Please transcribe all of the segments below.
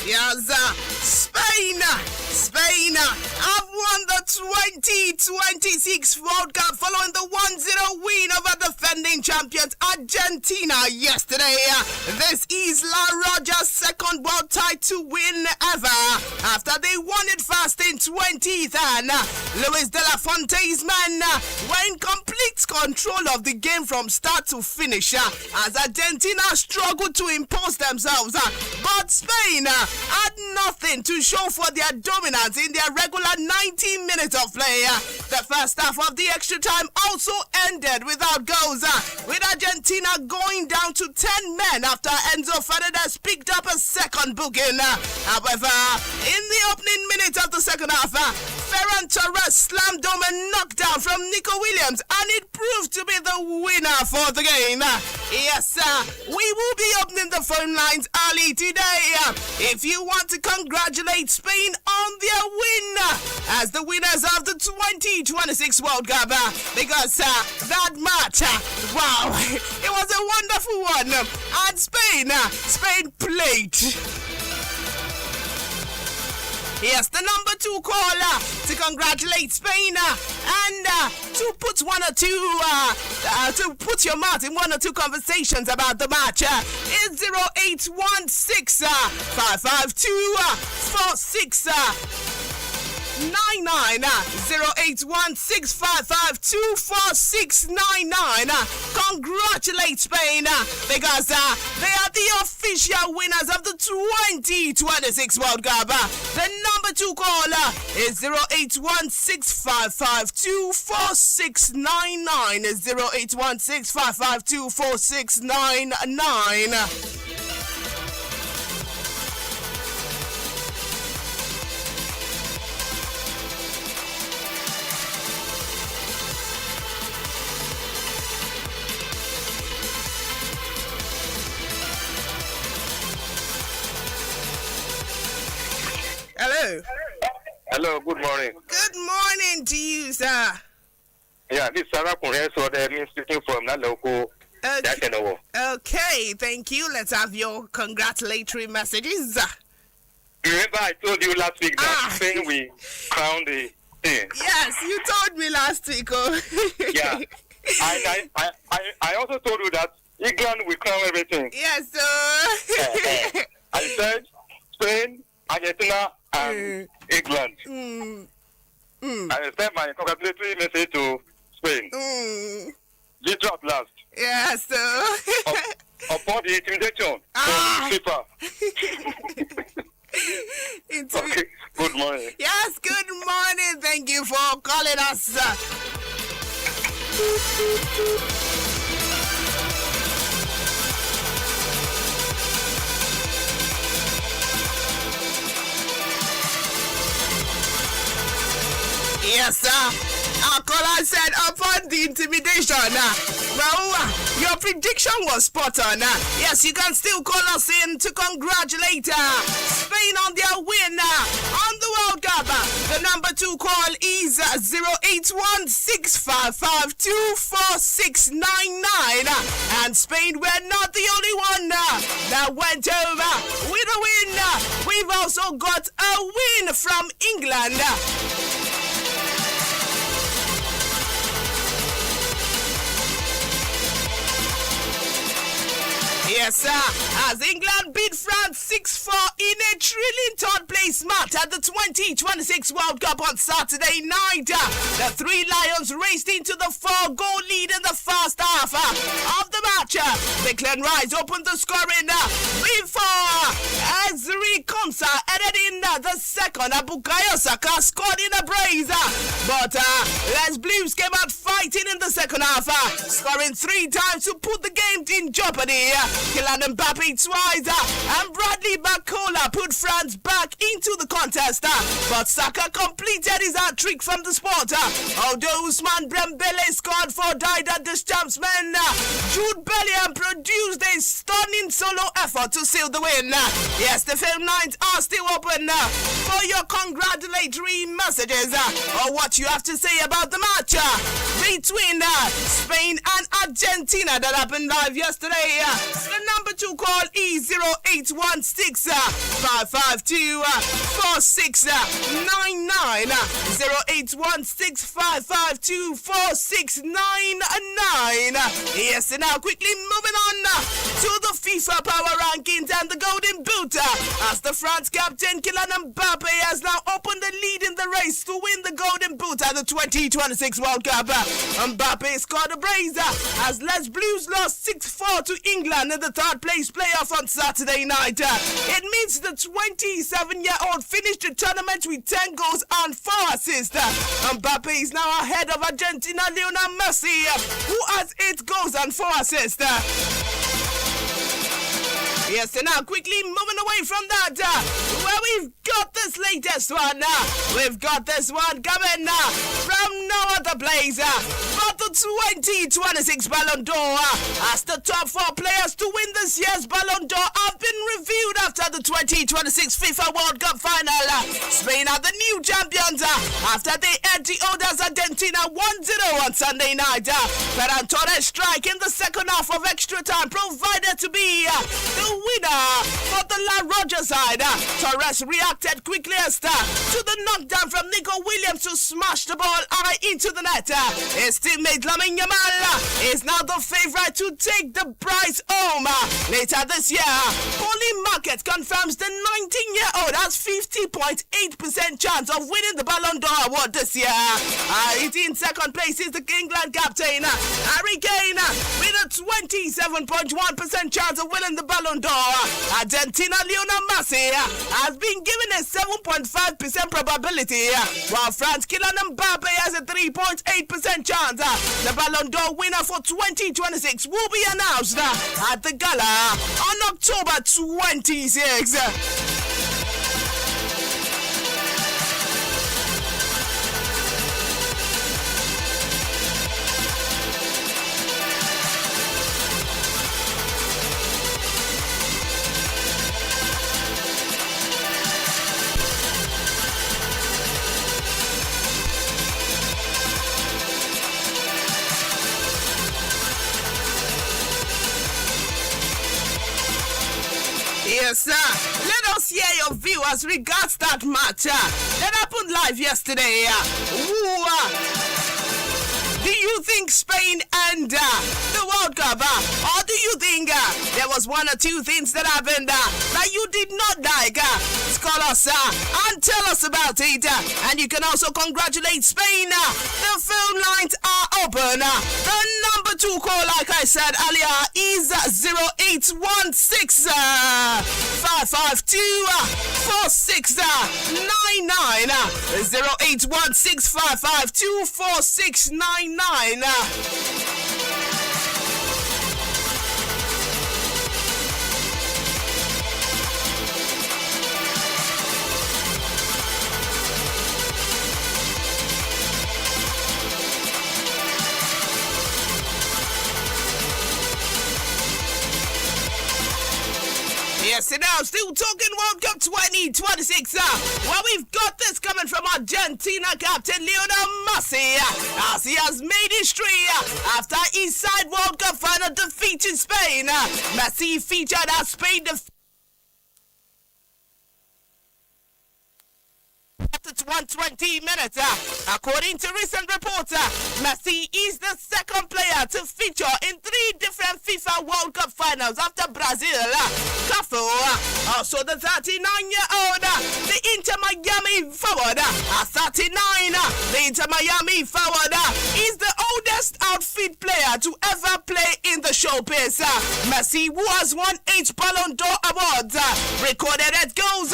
Yes, Spain have won the 2026 World Cup following the 1-0 win over defending champions Argentina yesterday. This is La Roja's second world title win ever after they won it first in 2010. Luis de la Fuente's men were in complete control of the game from start to finish as Argentina struggled to impose themselves. But Spain had nothing to show for their dominance in their regular 90 minutes of play. The first half of the extra time also ended without goals, with Argentina going down to 10 men after Enzo Fernandez picked up a second booking. However, in the opening minutes of the second half, Ferran Torres slammed home a knockdown from Nico Williams, and it proved to be the winner for the game. Yes, we will be opening the phone lines early today if you want to congratulate Spain on their win as the winners of the 2026 World Cup, because that match, wow, it was a wonderful one, and Spain played. Yes, the number 2 caller to congratulate Spain and to put one or two, to put your mouth in one or two conversations about the match is 0816 552 4699. 0816552469. Congratulate Spain because they are the official winners of the 2026 World Cup. The number 2 caller is 0816552469. 0816552469. Hello. Hello, good morning. Good morning to you, sir. Yeah, this is Sarah Kunreso, I'm speaking from that local. Okay, thank you. Let's have your congratulatory messages. Remember I told you last week that Spain we crowned the thing. Yes, you told me last week. Oh. Yeah. I also told you that England will crown everything. Yes, sir. I said Spain, Argentina, and England. I sent my congratulatory message to Spain. They dropped last. Yes, sir. Upon the intimidation from FIFA. Okay, good morning. Yes, good morning. Thank you for calling us. Yes, sir. Our caller said upon the intimidation, your prediction was spot on. Yes, you can still call us in to congratulate Spain on their win on the World Cup. The number 2 call is 0816552469. And Spain were not the only one that went over with a win. We've also got a win from England. Yes, sir. As England beat France 6-4 in a thrilling third-place match at the 2026 World Cup on Saturday night. The Three Lions raced into the 4-goal lead in the first half of the match. Declan Rice opened the scoring before Ezri Konsa added in the second. Bukayo Saka scored in a brace. But Les Blues came out fighting in the second half, scoring 3 times to put the game in jeopardy. Kylian Mbappe twice and Bradley Barcola put France back into the contest, but Saka completed his hat-trick from the spot. Although Ousmane Dembele scored for Dider Deschamps' men, Jude Bellingham produced a stunning solo effort to seal the win. Yes, the film lines are still open for your congratulatory messages or what you have to say about the match. between Spain and Argentina that happened live yesterday. The number 2 call is 0816 552 4699. 0816 552 4699. Yes, and now quickly moving on to the FIFA Power Rankings and the Golden Boot. As the France captain Kylian Mbappe has now opened the lead in the race to win the Golden Boot at the 2026 World Cup. Mbappe scored a brace as Les Blues lost 6-4 to England in the third place playoff on Saturday night. It means the 27-year-old finished the tournament with 10 goals and 4 assists. Mbappe is now ahead of Argentina Lionel Messi, who has 8 goals and 4 assists. Yes, and now quickly moving away from that, where we've got this latest one. We've got this one coming from no other place but the 2026 Ballon d'Or. As the top 4 players to win this year's Ballon d'Or have been revealed after the 2026 FIFA World Cup final. Spain are the new champions after they edged the others Argentina 1-0 on Sunday night. Ferran Torres strike in the second half of extra time provided to be the winner for the La Roja side. Torres reacted quickly to the knockdown from Nico Williams to smash the ball high into the net. His teammate Lamine Yamal is now the favorite to take the prize home. Later this year, Holy Market confirms the 19-year-old has 50.8% chance of winning the Ballon d'Or award this year. In second place is the England captain Harry Kane with a 27.1% chance of winning the Ballon d'Or. Argentina Lionel Messi has been given a 7.5% probability, while France Kylian Mbappe has a 3.8% chance. The Ballon d'Or winner for 2026 will be announced at the gala on October 26. Yes, let us hear your view as regards that match that happened live yesterday. Do you think Spain and the World Cup, or do you think there was one or two things that happened that you did not like? Call us and tell us about it. And you can also congratulate Spain. The phone lines are open. The number 2 call, like I said earlier, is 0816 552 4699. 0816 552 4699. Yes, and now still talking World Cup 2026. Well, we've got this coming from Argentina captain Lionel Messi as he has made history after his side World Cup final defeat in Spain. Messi featured as Spain after 120 minutes. According to recent reports, Messi is the second player to feature in 3 different FIFA World Cup finals after Brazil. Cafu, also the 39-year-old, the Inter Miami forward, 39, the Inter Miami forward is the oldest outfield player to ever play in the showbiz. Messi, who has won 8 Ballon d'Or awards, recorded 8 goals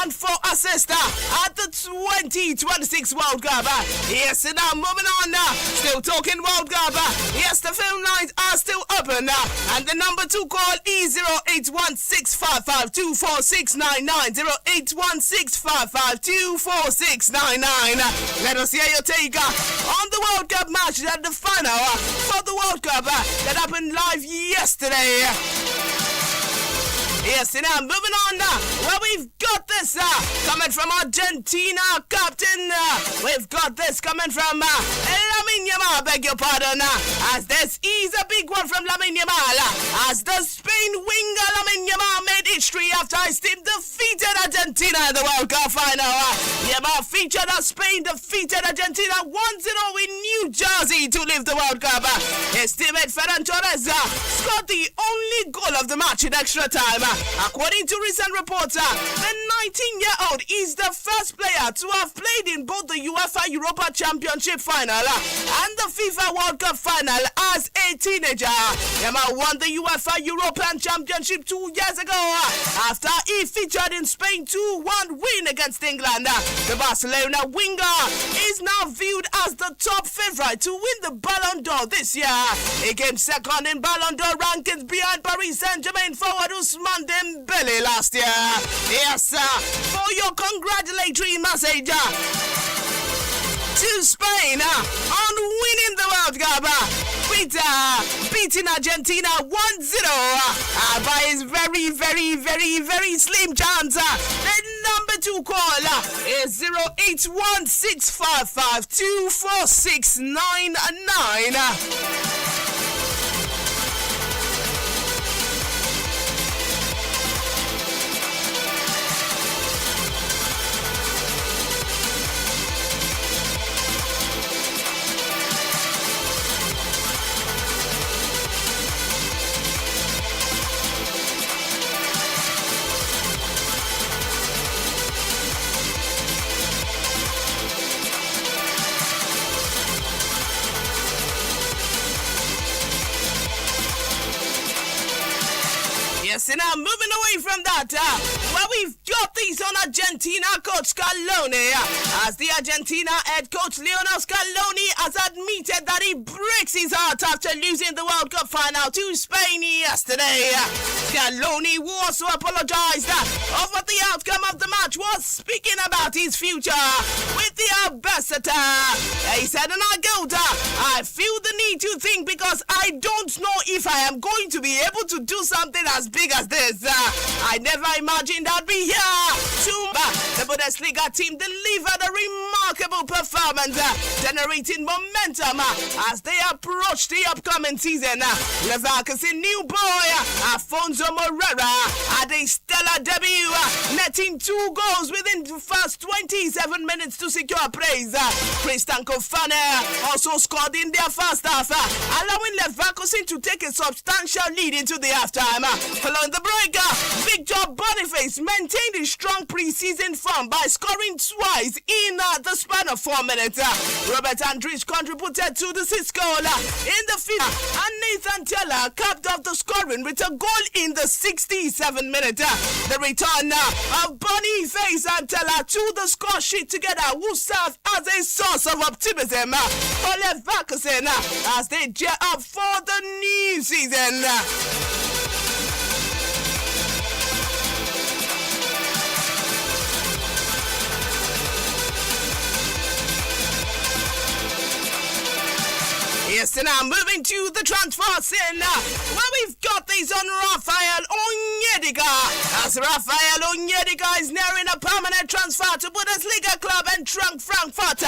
and 4 assists at the 2026 World Cup. Yes, and now moving on, still talking World Cup. Yes, the phone lines are still open, and the number 2 call is 0816 552 4699. 0816 552 4699. Let us hear your take on the World Cup match at the final for the World Cup that happened live yesterday. Yes, now moving on where we've got this coming from Argentina captain. We've got this coming from Lamine Yamal, beg your pardon. As this is a big one from Lamine Yamal. As the Spain winger Lamine Yamal made history after his team defeated Argentina in the World Cup final. Yamal featured as Spain defeated Argentina 1-0 in New Jersey to lift the World Cup. His teammate Ferran Torres scored the only goal of the match in extra time. According to recent reports, the 19-year-old is the first player to have played in both the UEFA Europa Championship final and the FIFA World Cup final as a teenager. Yamal won the UEFA European Championship 2 years ago after he featured in Spain 2-1 win against England. The Barcelona winger is now viewed as the top favorite to win the Ballon d'Or this year. He came second in Ballon d'Or rankings behind Paris Saint-Germain forward Ousmane Dembele last year. Yes, for your congratulatory message to Spain on winning the World Cup, beating Argentina 1-0 by his very, very, very, very slim chance. The number 2 call is 081655246999. Yes, and now moving away from that, where we've got these on Argentina coach Scaloni. As the Argentina head coach Lionel Scaloni has admitted that he breaks his heart after losing the World Cup final to Spain yesterday. Scaloni, who also apologized over the outcome of the match, was speaking about his future with the ambassador. He said, and I go I feel the need to think because I don't know if I am going to be able to do something as big as this. I never imagined I'd be here soon. The Bundesliga team delivered a remarkable performance, generating momentum as they approach the upcoming season. Leverkusen new boy Afonso Moreira had a stellar debut, netting 2 goals within the first 27 minutes to secure praise. Christian Kofane also scored in their first half, allowing Leverkusen to take a substantial lead into the halftime. Following the break, Victor Boniface maintained his strong pre-season form by scoring twice in the span of 4 minutes. Robert Andrich contributed to the 6th goal in the 5th, and Nathan Teller capped off the scoring with a goal in the 67th minute. The return of Boniface and Teller to the score sheet together will serve as a source of optimism for Leverkusen as they gear up for the new season. Yes, and now moving to the transfer scene, where we've got these on Rafael Onyedika. As Rafael Onyedika is nearing a permanent transfer to Bundesliga club Eintracht Frankfurt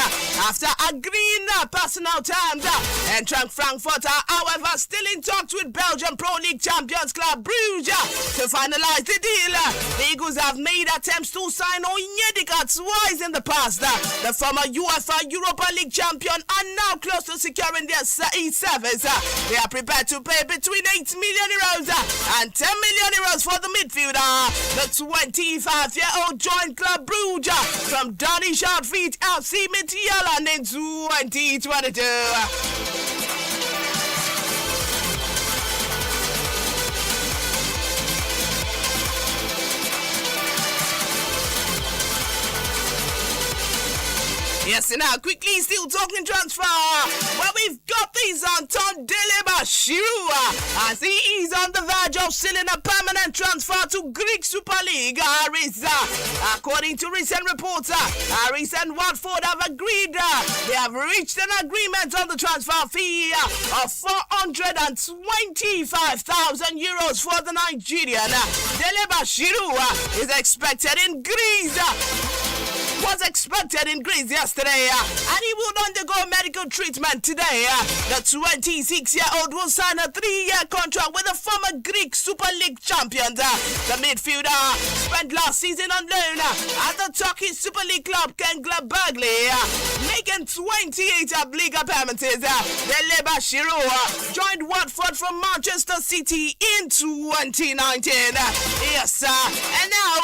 after agreeing personal terms. Eintracht Frankfurt are, however, still in talks with Belgian Pro League champions club Bruges to finalize the deal. The Eagles have made attempts to sign Onyedika twice in the past. The former UEFA Europa League champion are now close to securing their service. They are prepared to pay between 8 million euros and 10 million euros for the midfielder. The 25-year-old joined Club Bruges from Danish outfit FC Midtjylland in 2022. Yes, and now quickly still talking transfer, where we've got these on Tom Deleba Shirua, as he is on the verge of sealing a permanent transfer to Greek Super League. According to recent reports, Aris and Watford have agreed. They have reached an agreement on the transfer fee of 425,000 euros for the Nigerian. Deleba Shirua is expected in Greece. Was expected in Greece yesterday, and he will undergo medical treatment today. The 26-year-old will sign a 3-year contract with the former Greek Super League champions. The midfielder spent last season on loan at the Turkish Super League club Kengla Bergley, making 28 league appearances. Deleba Shirua joined Watford from Manchester City in 2019. Yes, and now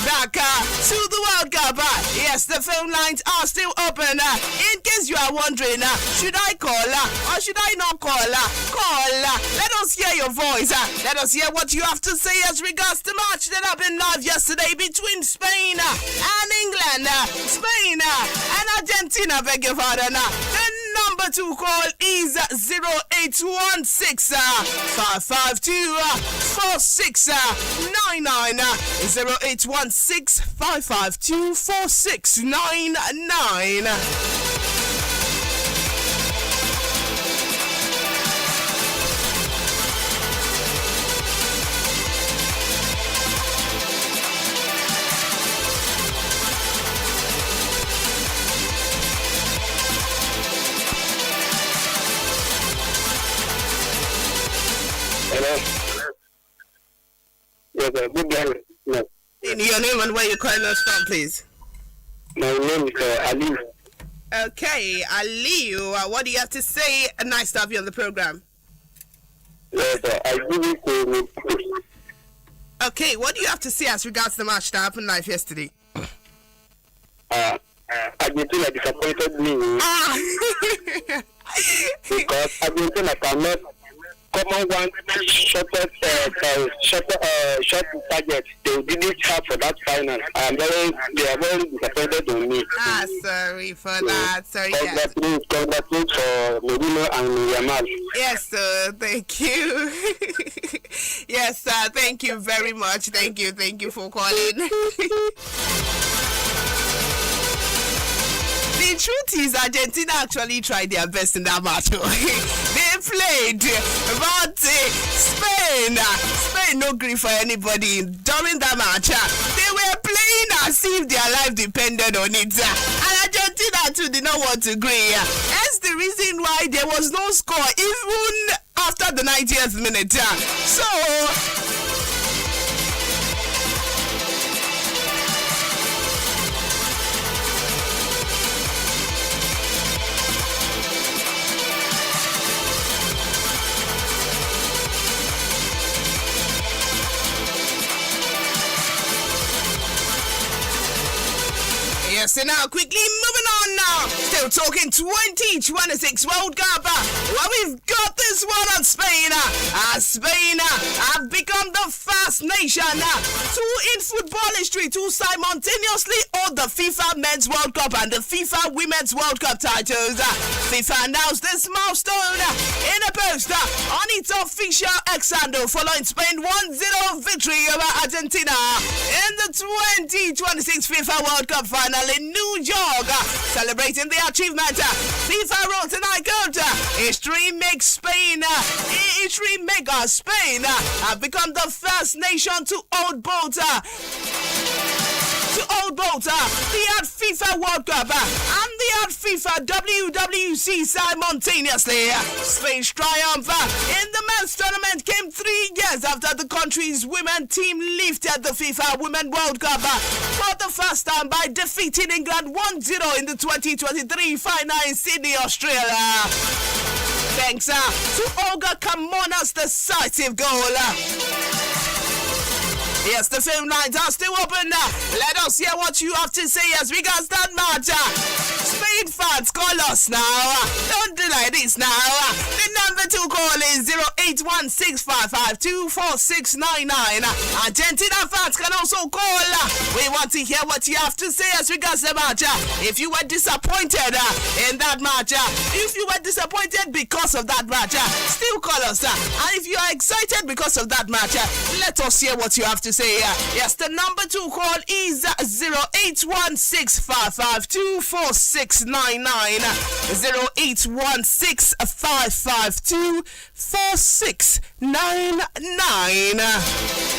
back to the World Cup. Yes, the phone lines are still open. In case you are wondering, should I call or should I not call? Call. Let us hear your voice. Let us hear what you have to say as regards the match that happened live yesterday between Spain and England. Spain and Argentina, beg your pardon. The number to call is 0816 552 4699. 0816 552 4699. Hello. Yes, good day. No. Your name and where you're calling us from, please. My name is Ali. Okay, Aliu, what do you have to say? Nice to have you on the program. Yes, I give it to Okay, what do you have to say as regards the match that happened live yesterday? Argentina disappointed me because Argentina cannot common one short target they didn't have for that final. They are very disappointed on me. Sorry for that. Sorry. Congratulations for Medina and Yamal. Yes, sir. Thank you. Yes, sir. Thank you very much. Thank you for calling. The truth is, Argentina actually tried their best in that match. They played, but Spain no grief for anybody during that match. They were playing as if their life depended on it. And Argentina too did not want to agree. That's the reason why there was no score even after the 90th minute. So yes, and now quickly moving on now. Still talking 2026 World Cup. Well, we've got this one on Spain. Spain have become the first nation in football history to simultaneously hold the FIFA Men's World Cup and the FIFA Women's World Cup titles. FIFA announced this milestone in a post on its official X handle following Spain 1-0 victory over Argentina in the 2026 FIFA World Cup final in New York. Celebrating the achievement, FIFA wrote, and I quote, history makes Spain have become the first nation to hold both the FIFA World Cup and the FIFA WWC simultaneously. Spain's triumph in the men's tournament came 3 years after the country's women team lifted the FIFA Women World Cup for the first time by defeating England 1-0 in the 2023 final in Sydney, Australia. Thanks to Olga Carmona's decisive goal. Yes, the phone lines are still open. Let us hear what you have to say as regards that match. Spain fans, call us now. Don't do like this now. The number to call is 08165524699. Argentina fans can also call. We want to hear what you have to say as regards the match. If you were disappointed in that match, if you were disappointed because of that match, still call us. And if you are excited because of that match, let us hear what you have to say. Yes, the number to call is 08165524699. 08165524699.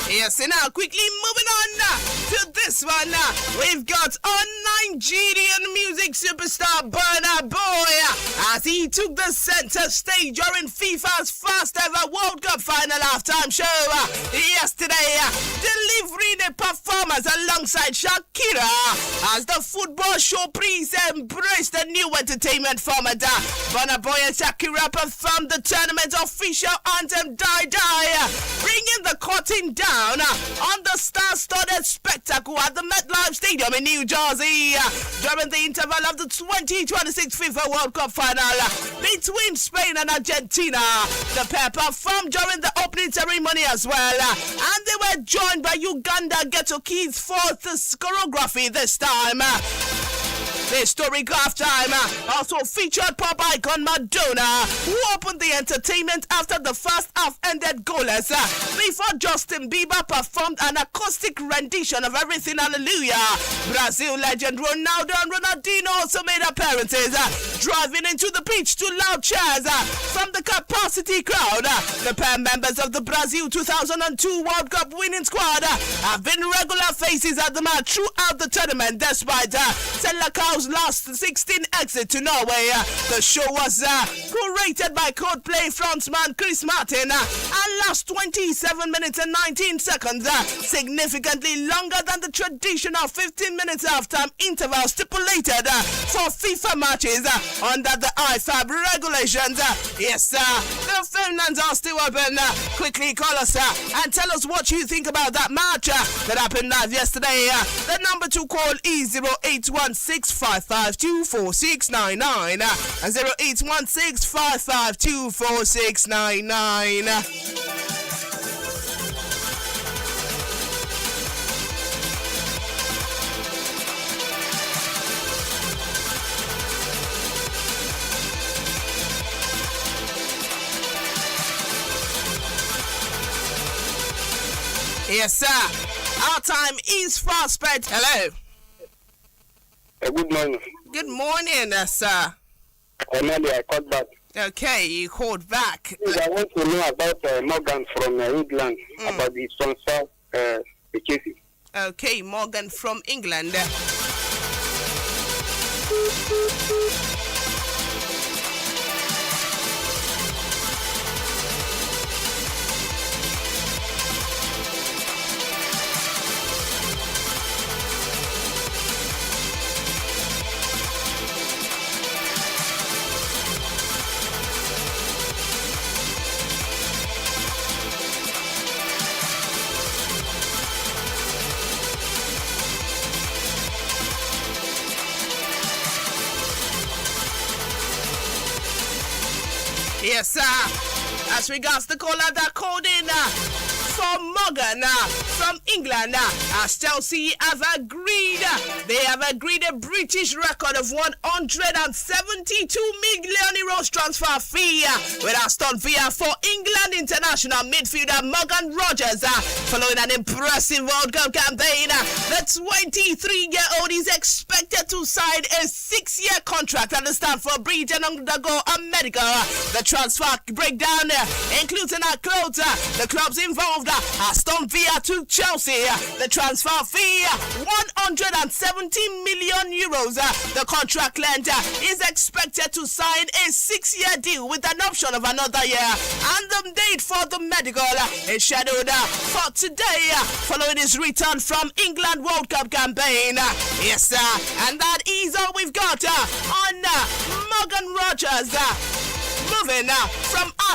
Yes, and now quickly moving on to this one. We've got our Nigerian music superstar Burna Boy as he took the center stage during FIFA's first ever World Cup final halftime show yesterday, delivering a performance alongside Shakira as the football showpiece embraced the new entertainment format. Burna Boy and Shakira performed the tournament's official anthem Die Die, bringing the curtain down on the star-studded spectacle at the MetLife Stadium in New Jersey during the interval of the 2026 FIFA World Cup final between Spain and Argentina. The pair performed during the opening ceremony as well, and they were joined by Uganda Ghetto Kids' fourth choreography this time. The historic halftime also featured pop icon Madonna, who opened the entertainment after the first half ended goalless before Justin Bieber performed an acoustic rendition of Everything Hallelujah. Brazil legend Ronaldo and Ronaldinho also made appearances, driving into the pitch to loud cheers from the capacity crowd. The pair members of the Brazil 2002 World Cup winning squad have been regular faces at the match throughout the tournament, despite Selakau's last 16 exit to Norway. The show was curated by Coldplay frontman Chris Martin and last 27 minutes and 19 seconds, significantly longer than the traditional 15 minutes halftime interval stipulated for FIFA matches under the IFAB regulations. Yes, the phone lines are still open. Quickly call us and tell us what you think about that match that happened live yesterday. The number to call is 08165524699 and 08165524699. Yes, sir. Our time is fast spent. Hello. Good morning. Good morning, sir. Finally, I called back. Okay, you called back. I want to know about Morgan from England, about the transfer cases. Okay, Morgan from England. Yes, sir. As regards the caller that called in for Morgan from England, as Chelsea have agreed, they have agreed a British record of 172 million euros transfer fee with Aston Villa for England international midfielder Morgan Rogers. Following an impressive World Cup campaign, the 23-year-old is expected to sign a 6-year contract at the Stamford Bridge and undergo a medical. The transfer breakdown includes an quote. The clubs involved sold Aston Villa to Chelsea. The transfer fee, 170 million euros. The contract length is expected to sign a 6-year deal with an option of another year. And the date for the medical is scheduled for today, following his return from England World Cup campaign. Yes, sir. And that is all we've got on Morgan Rogers. Moving from us.